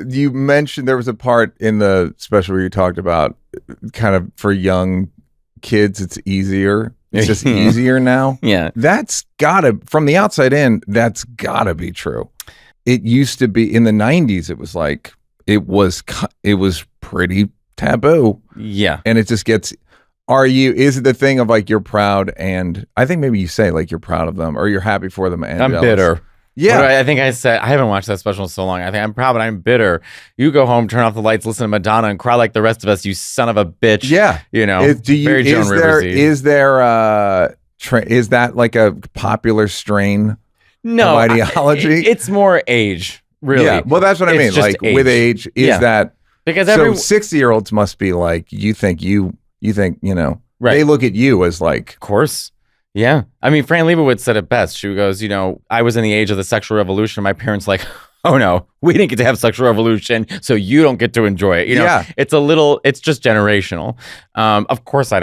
you mentioned there was a part in the special where you talked about kind of for young kids, it's easier. It's just easier now. Yeah. That's gotta, from the outside in, that's gotta be true. It used to be in the 90s, it was like, it was pretty taboo. Yeah. And it just gets, is it the thing of like, you're proud, and I think maybe you say like you're proud of them or you're happy for them, and I'm jealous. bitter. Yeah. I think I said, I haven't watched that special in so long. I think I'm proud, but I'm bitter. You go home, turn off the lights, listen to Madonna, and cry like the rest of us, you son of a bitch. Yeah. You know, very Joan Riversy. Is that like a popular strain of ideology? It's more age, really. Yeah. Well, that's what I mean. Like age. With age, that because so 60-year-olds must be like, you think, right. They look at you as like, of course. Yeah. I mean, Fran Lebowitz said it best. She goes, I was in the age of the sexual revolution. My parents like, oh no, we didn't get to have sexual revolution, so you don't get to enjoy it. It's just generational. Of course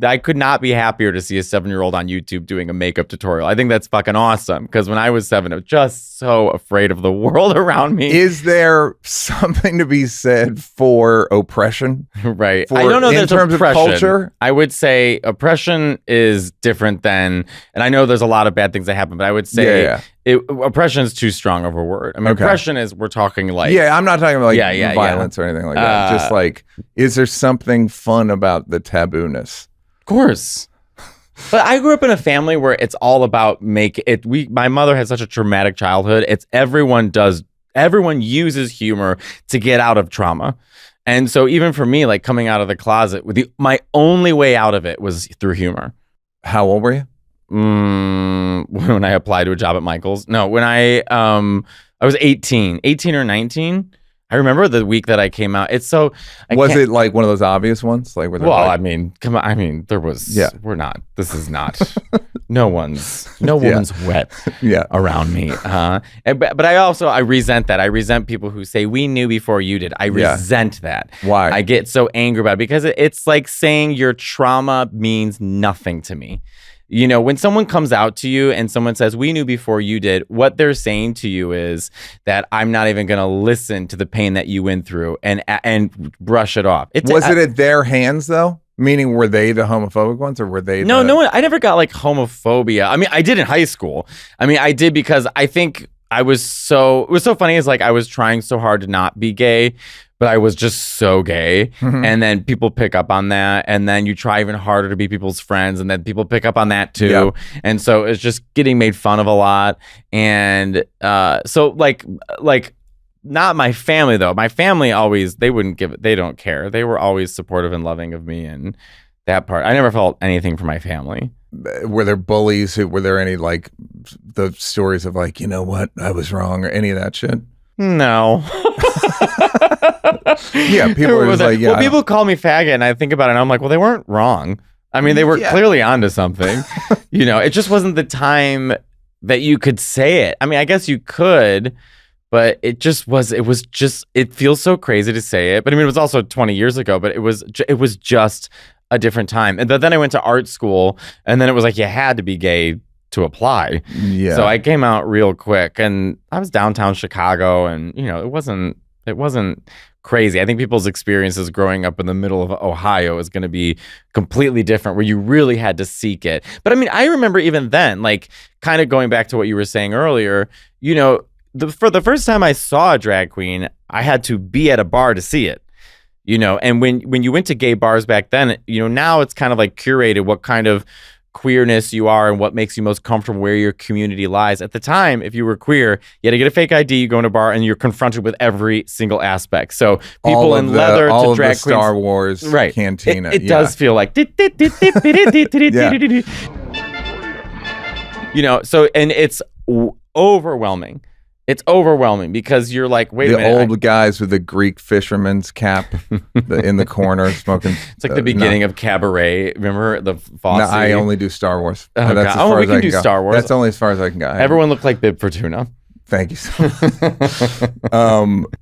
I could not be happier to see a 7-year-old on YouTube doing a makeup tutorial. I think that's fucking awesome, because when I was 7, I was just so afraid of the world around me. Is there something to be said for oppression? Right. I don't know in terms oppression. Of culture. I would say oppression is different than, and I know there's a lot of bad things that happen, but I would say oppression is too strong of a word. I mean, oppression is, we're talking like... Yeah, I'm not talking about like violence or anything like that. Just like, is there something fun about the tabooness? Of course. But I grew up in a family where it's all about my mother had such a traumatic childhood. Everyone uses humor to get out of trauma. And so even for me, like coming out of the closet, my only way out of it was through humor. How old were you? When I applied to a job at Michael's. No, when I was 18 or 19. I remember the week that I came out. Was it like one of those obvious ones? Like, I mean, come on. I mean, there was. Yeah. This is not. No one's wet. Around me. But I resent that. I resent people who say we knew before you did. I resent that. Why? I get so angry about it because it's like saying your trauma means nothing to me. When someone comes out to you and someone says, we knew before you did, what they're saying to you is that I'm not even going to listen to the pain that you went through and brush it off. Was it at their hands, though? Meaning, were they the homophobic ones, or were they? No, I never got like homophobia. I mean, I did in high school. I mean, I did because I think it was so funny. Is like I was trying so hard to not be gay, but I was just so gay. Mm-hmm. And then people pick up on that. And then you try even harder to be people's friends. And then people pick up on that too. Yep. And so it's just getting made fun of a lot. And so like not my family though. My family always, they don't care. They were always supportive and loving of me and that part. I never felt anything for my family. Were there bullies? Were there any like the stories of like, you know what, I was wrong, or any of that shit? No. Yeah, people were like, yeah. Well, people call me faggot, and I think about it, and I'm like, well, they weren't wrong. I mean, they were clearly onto something. It just wasn't the time that you could say it. I mean, I guess you could, but it feels so crazy to say it. But I mean, it was also 20 years ago, but it was just a different time. And then I went to art school, and then it was like, you had to be gay to apply. Yeah. So I came out real quick, and I was downtown Chicago, and it wasn't crazy. I think people's experiences growing up in the middle of Ohio is going to be completely different, where you really had to seek it. But I mean, I remember even then, like kind of going back to what you were saying earlier, for the first time I saw a drag queen, I had to be at a bar to see it. And when you went to gay bars back then, now it's kind of like curated what kind of queerness you are and what makes you most comfortable, where your community lies. At the time, if you were queer, you had to get a fake ID, you go in a bar, and you're confronted with every single aspect. So people in leather to drag queens. Star Wars cantina. It does feel like so, and it's overwhelming. It's overwhelming because you're like, wait a minute. The old guys with the Greek fisherman's cap in the corner smoking. It's like the beginning of Cabaret. Remember the Fosse? No, I only do Star Wars. Oh, that's as far as I can go. Star Wars. That's only as far as I can go. Everyone looked like Bib Fortuna. Thank you so much.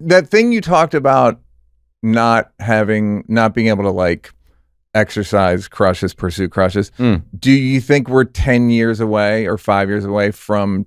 That thing you talked about not being able to like exercise crushes, pursue crushes. Do you think we're 10 years away or 5 years away from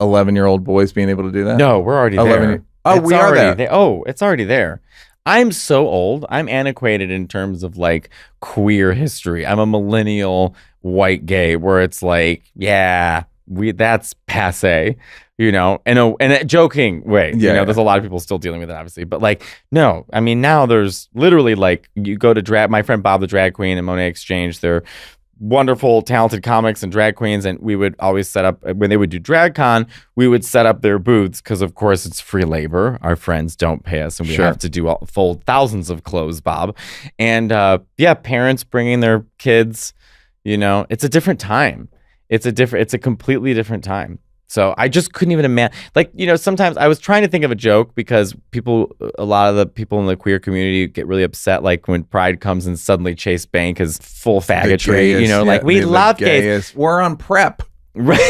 11-year-old boys being able to do that? No, we're already there. Oh, we are there. It's already there. I'm so old. I'm antiquated in terms of like queer history. I'm a millennial white gay where it's like, yeah, that's passe, in a joking way. There's a lot of people still dealing with it, obviously. But like, no, I mean, now there's literally like you go to drag, my friend Bob the Drag Queen and Monet Exchange, they're wonderful, talented comics and drag queens, and we would always set up when they would do DragCon. We would set up their booths because, of course, it's free labor. Our friends don't pay us, and we have to do fold thousands of clothes, Bob. And parents bringing their kids. It's a different time. It's a completely different time. So I just couldn't even imagine. Like, sometimes I was trying to think of a joke because a lot of the people in the queer community get really upset. Like when Pride comes and suddenly Chase Bank is full faggotry. We love gays. We're on prep. Right.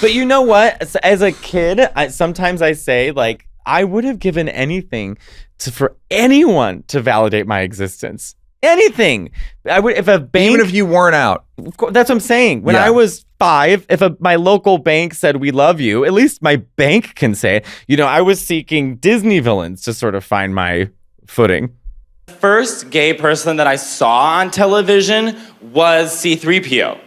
But you know what? As a kid, sometimes I say like I would have given anything for anyone to validate my existence. Anything. I would, if a bank, even if you weren't out. That's what I'm saying. When I was 5, if my local bank said we love you, at least my bank can say it. I was seeking Disney villains to sort of find my footing. The first gay person that I saw on television was C-3PO.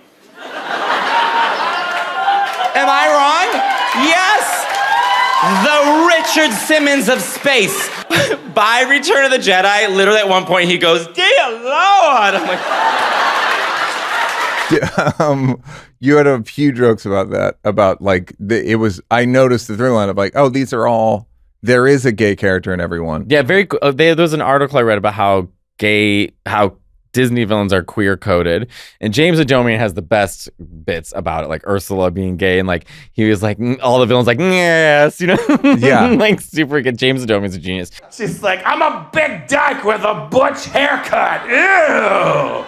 Am I wrong? Yes. The Richard Simmons of space. By Return of the Jedi, literally at one point he goes, "Dear Lord!" I'm like, you had a few jokes about that. About like I noticed the through line of like, oh, these are all. There is a gay character in everyone. Yeah, very. There was an article I read about how Disney villains are queer coded, and James Adomian has the best bits about it, like Ursula being gay, and like he was like all the villains like yes, yeah, like super good. James Adomian's a genius. She's like, I'm a big dyke with a butch haircut. Ew.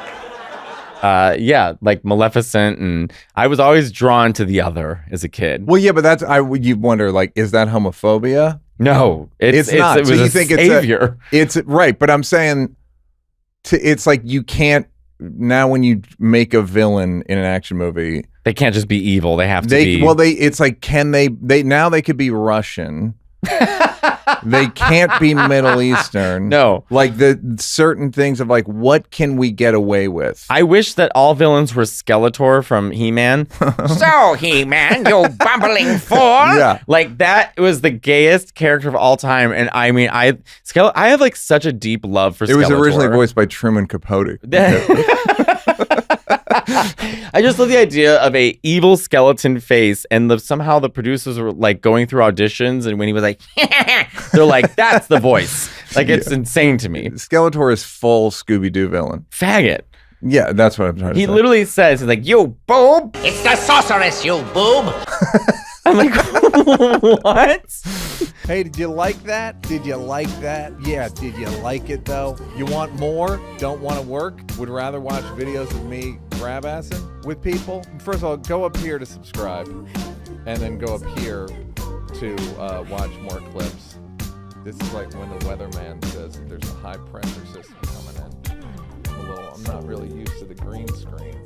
Like Maleficent, and I was always drawn to the other as a kid. Well, yeah, but you wonder like, is that homophobia? No, it's not. It was so you think savior. It's right, but I'm saying. It's like you can't now when you make a villain in an action movie, they can't just be evil. They have to be. Well, it's like can they now they could be Russian. They can't be Middle Eastern. No, like the certain things of like what can we get away with? I wish that all villains were Skeletor from He-Man. So He-Man, you bumbling fool! Yeah, like that was the gayest character of all time, and I mean, I have like such a deep love for Skeletor. It was originally voiced by Truman Capote. I just love the idea of a evil skeleton face, and somehow the producers were like going through auditions, and when he was like, they're like, that's the voice. Like it's insane to me. Skeletor is full Scooby-Doo villain. Faggot. Yeah, that's what I'm trying to say. He literally says, he's like, you boob. It's the sorceress, you boob. I'm like, what? Hey, did you like that? Did you like that? Yeah, did you like it though? You want more? Don't want to work? Would rather watch videos of me grab-assing with people? First of all, go up here to subscribe, and then go up here to watch more clips. This is like when the weatherman says that there's a high pressure system coming in. I'm not really used to the green screen.